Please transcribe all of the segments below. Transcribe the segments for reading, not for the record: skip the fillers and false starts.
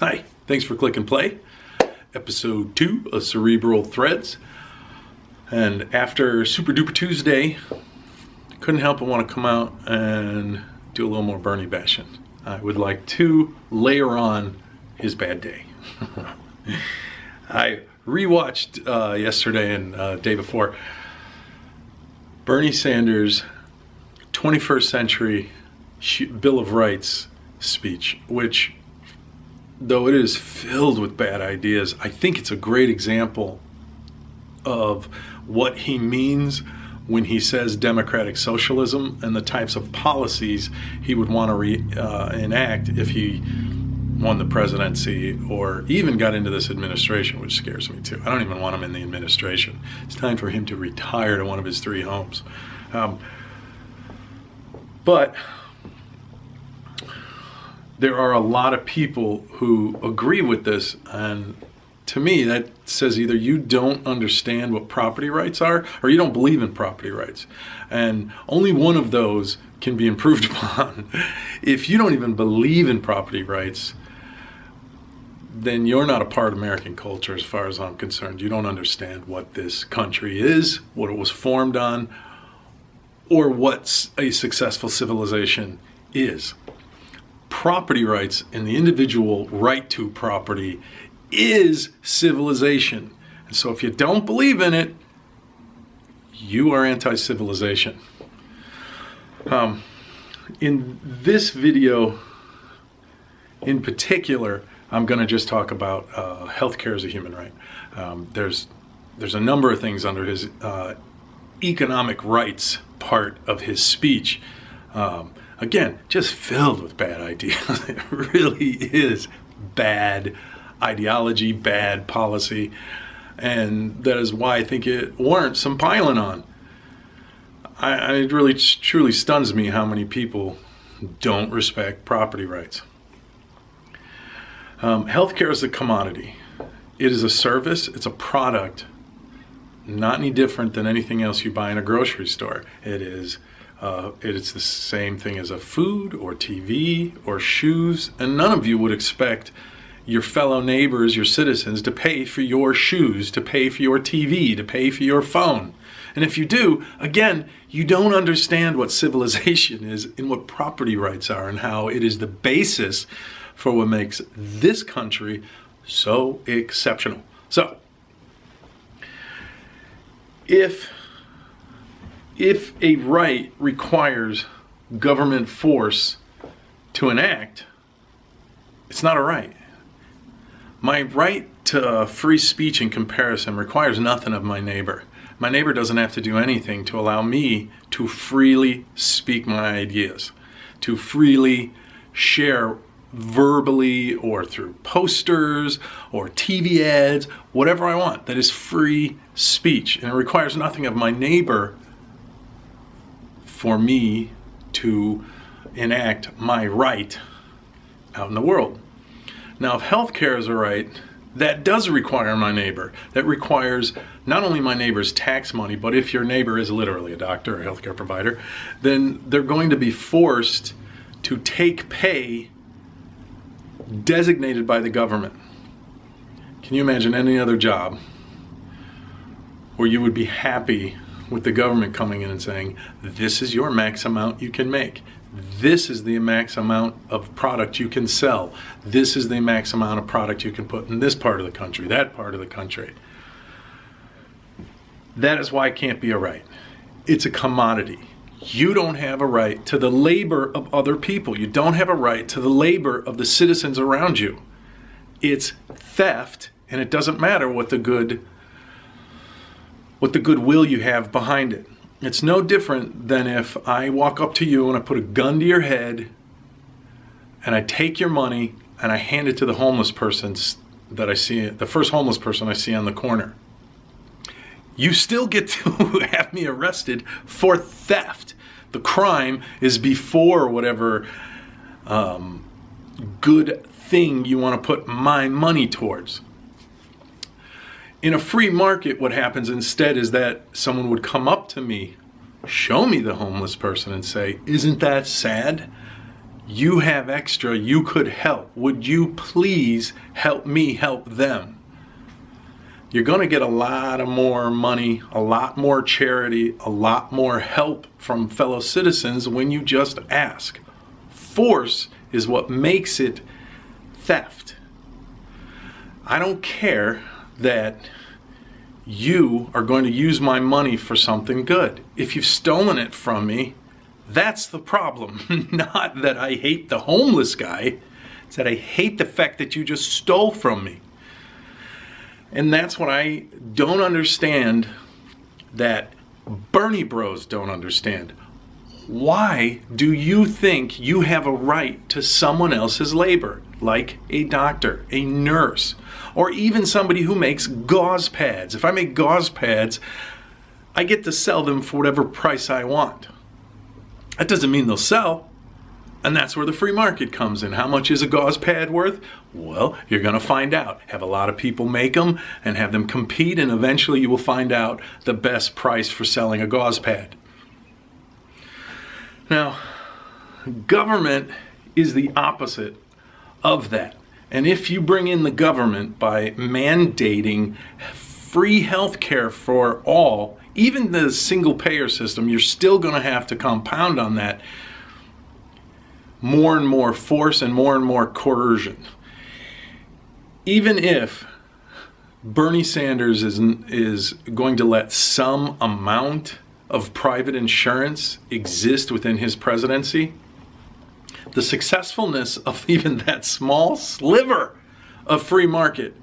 Hi, thanks for clicking play. Episode 2 of Cerebral Threads. And after Super Duper Tuesday, couldn't help but want to come out and do a little more Bernie bashing. I would like to layer on his bad day. I rewatched yesterday and day before Bernie Sanders' 21st century Bill of Rights speech, which, though it is filled with bad ideas, I think it's a great example of what he means when he says democratic socialism and the types of policies he would want to enact if he won the presidency or even got into this administration, which scares me too. I don't even want him in the administration. It's time for him to retire to one of his 3 homes. But there are a lot of people who agree with this, and to me that says either you don't understand what property rights are or you don't believe in property rights. And only one of those can be improved upon. If you don't even believe in property rights, then you're not a part of American culture as far as I'm concerned. You don't understand what this country is, what it was formed on, or what a successful civilization is. Property rights and the individual right to property is civilization. And so if you don't believe in it, you are anti-civilization. In this video in particular, I'm going to just talk about healthcare as a human right. There's a number of things under his economic rights part of his speech. Again, just filled with bad ideas. It really is bad ideology, bad policy, and that is why I think it warrants some piling on. It really truly stuns me how many people don't respect property rights. Healthcare is a commodity. It is a service, it's a product, not any different than anything else you buy in a grocery store. It's the same thing as a food or TV or shoes, and none of you would expect your fellow neighbors, your citizens, to pay for your shoes, to pay for your TV, to pay for your phone. And if you do, again, you don't understand what civilization is and what property rights are and how it is the basis for what makes this country so exceptional. So, if a right requires government force to enact, it's not a right. My right to free speech in comparison requires nothing of my neighbor. My neighbor doesn't have to do anything to allow me to freely speak my ideas, to freely share verbally or through posters or TV ads, whatever I want. That is free speech, and it requires nothing of my neighbor for me to enact my right out in the world. Now, if healthcare is a right, that does require my neighbor. That requires not only my neighbor's tax money, but if your neighbor is literally a doctor or a healthcare provider, then they're going to be forced to take pay designated by the government. Can you imagine any other job where you would be happy with the government coming in and saying, this is your max amount you can make. This is the max amount of product you can sell. This is the max amount of product you can put in this part of the country, that part of the country. That is why it can't be a right. It's a commodity. You don't have a right to the labor of other people. You don't have a right to the labor of the citizens around you. It's theft, and it doesn't matter what the goodwill you have behind it. It's no different than if I walk up to you and I put a gun to your head and I take your money and I hand it to the homeless person that I see, the first homeless person I see on the corner. You still get to have me arrested for theft. The crime is before whatever good thing you want to put my money towards. In a free market, what happens instead is that someone would come up to me, show me the homeless person and say, isn't that sad? you have extra you could help. Would you please help me help them? You're going to get a lot of more money, a lot more charity, a lot more help from fellow citizens when you just ask. Force is what makes it theft. I don't care that you are going to use my money for something good. If you've stolen it from me, that's the problem. Not that I hate the homeless guy. It's that I hate the fact that you just stole from me. And that's what I don't understand, that Bernie bros don't understand. Why do you think you have a right to someone else's labor, like a doctor, a nurse, or even somebody who makes gauze pads? If I make gauze pads, I get to sell them for whatever price I want. That doesn't mean they'll sell. And that's where the free market comes in. How much is a gauze pad worth? Well, you're going to find out. Have a lot of people make them and have them compete, and eventually you will find out the best price for selling a gauze pad. Now, government is the opposite of that. And if you bring in the government by mandating free health care for all, even the single payer system, you're still going to have to compound on that. More and more force and more coercion. Even if Bernie Sanders is going to let some amount of private insurance exist within his presidency, the successfulness of even that small sliver of free market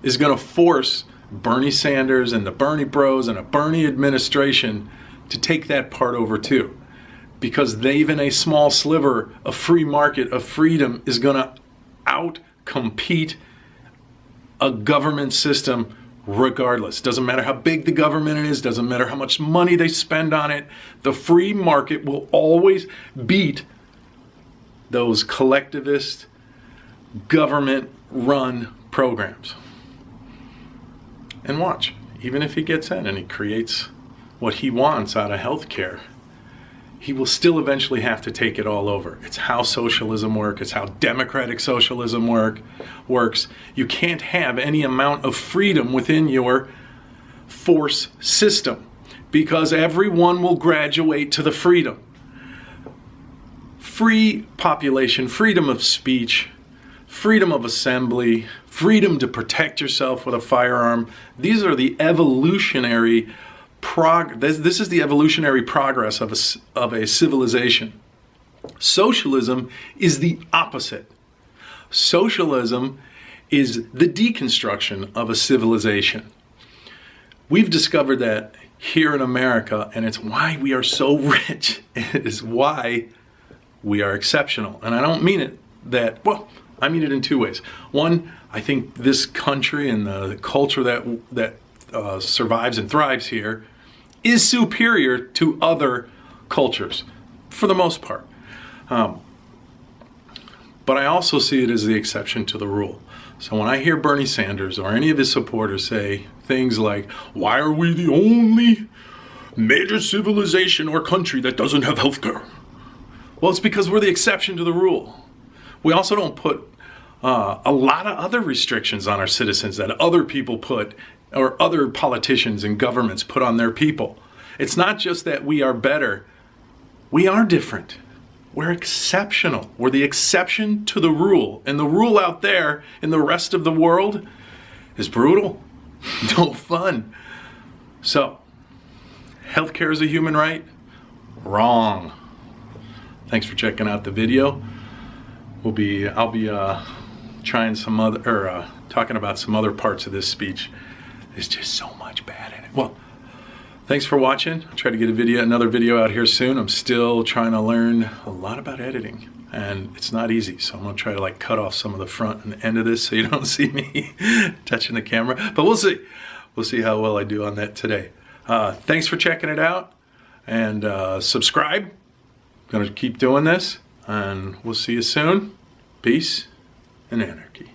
is going to force Bernie Sanders and the Bernie bros and a Bernie administration to take that part over too. Because even a small sliver of free market, of freedom, is going to out-compete a government system regardless. Doesn't matter how big the government is, doesn't matter how much money they spend on it, the free market will always beat those collectivist, government-run programs. And watch, even if he gets in and he creates what he wants out of healthcare, he will still eventually have to take it all over. It's how socialism works. It's how democratic socialism works. You can't have any amount of freedom within your force system because everyone will graduate to the freedom. Free population, freedom of speech, freedom of assembly, freedom to protect yourself with a firearm. These are the evolutionary This is the evolutionary progress of a civilization. Socialism is the opposite. Socialism is the deconstruction of a civilization. We've discovered that here in America, and it's why we are so rich. It is why we are exceptional. And I don't mean it that, well, I mean it in two ways. One, I think this country and the culture that survives and thrives here is superior to other cultures, for the most part. But I also see it as the exception to the rule. So when I hear Bernie Sanders or any of his supporters say things like, why are we the only major civilization or country that doesn't have health care? Well, it's because we're the exception to the rule. We also don't put a lot of other restrictions on our citizens that other people put, or other politicians and governments put on their people. It's not just that we are better. We are different. We're exceptional. We're the exception to the rule. And the rule out there in the rest of the world is brutal. No fun. So, healthcare is a human right? Wrong. Thanks for checking out the video. I'll be trying some other, talking about some other parts of this speech. There's just so much bad in it. Well, thanks for watching. I'll try to get another video out here soon. I'm still trying to learn a lot about editing, and it's not easy. So I'm gonna try to cut off some of the front and the end of this so you don't see me touching the camera. But we'll see. We'll see how well I do on that today. Thanks for checking it out, and subscribe. I'm gonna keep doing this, and we'll see you soon. Peace and anarchy.